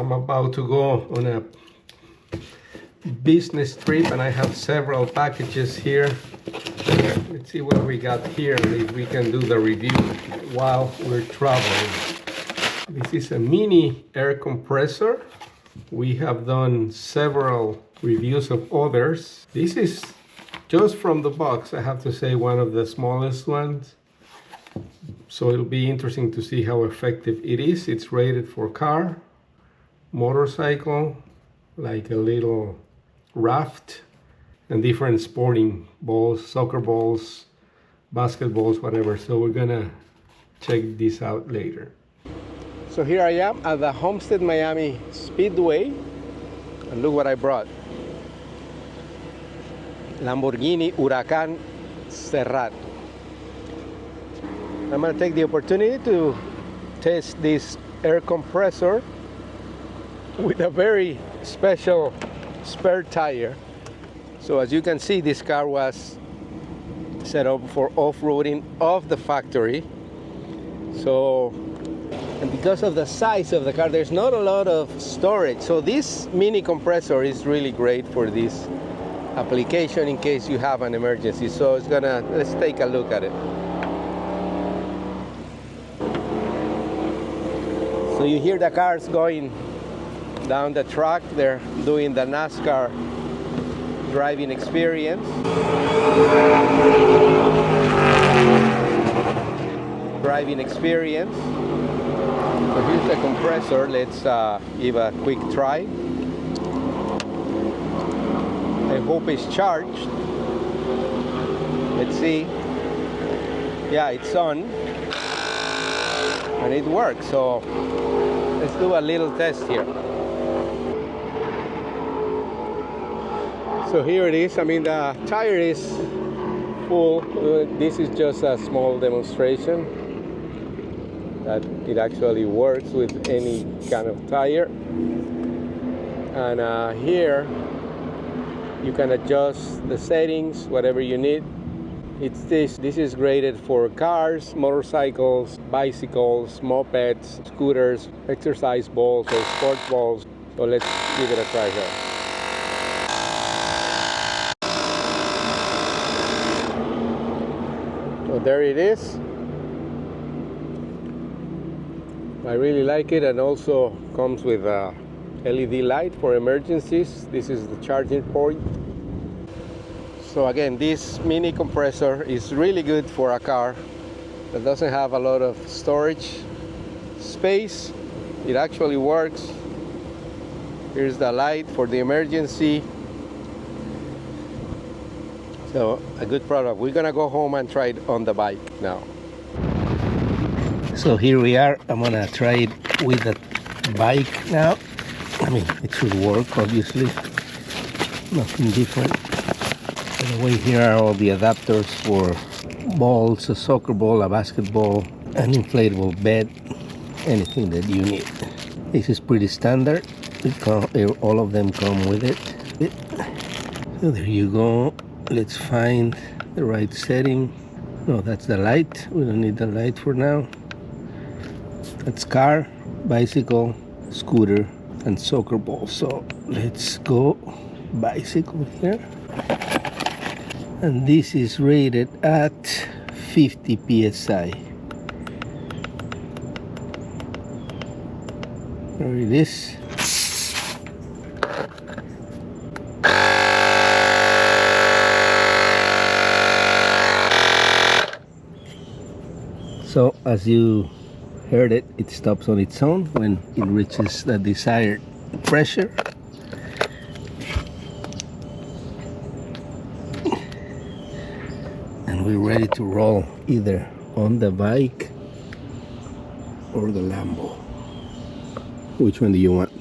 I'm about to go on a business trip and I have several packages here. Let's see what we got here and if we can do the review while we're traveling. This is a mini air compressor. We have done several reviews of others. This is just from the box, I have to say, one of the smallest ones. So it'll be interesting to see how effective it is. It's rated for car, motorcycle, like a little raft, and different sporting balls, soccer balls, basketballs, whatever. So we're gonna check this out later. So here I am at the Homestead Miami Speedway, and look what I brought. Lamborghini Huracan Cerrato. I'm gonna take the opportunity to test this air compressor with a very special spare tire. So as you can see, this car was set up for off-roading off the factory. So, and because of the size of the car, there's not a lot of storage. So this mini compressor is really great for this application in case you have an emergency. So let's take a look at it. So you hear the cars going down the track. They're doing the NASCAR driving experience. So here's the compressor. Let's give a quick try. I hope it's charged. Let's see. Yeah, it's on. And it works. So let's do a little test here. So here it is. I mean, the tire is full. This is just a small demonstration that it actually works with any kind of tire. And here you can adjust the settings, whatever you need. This is rated for cars, motorcycles, bicycles, mopeds, scooters, exercise balls or sports balls. So let's give it a try here. So there it is. I really like it, and also comes with a LED light for emergencies. This is the charging port. So again, this mini compressor is really good for a car that doesn't have a lot of storage space. It actually works. Here's the light for the emergency. So a good product. We're gonna go home and try it on the bike now. So here we are. I'm gonna try it with the bike now. I mean, it should work, obviously. Nothing different. By the way, here are all the adapters for balls, a soccer ball, a basketball, an inflatable bed, anything that you need. This is pretty standard. All of them come with it. So there you go. Let's find the right setting. No, that's the light. We don't need the light for now. That's car, bicycle, scooter, and soccer ball. So let's go bicycle here. And this is rated at 50 PSI. There it is. So as you heard it, it stops on its own when it reaches the desired pressure. And we're ready to roll either on the bike or the Lambo. Which one do you want?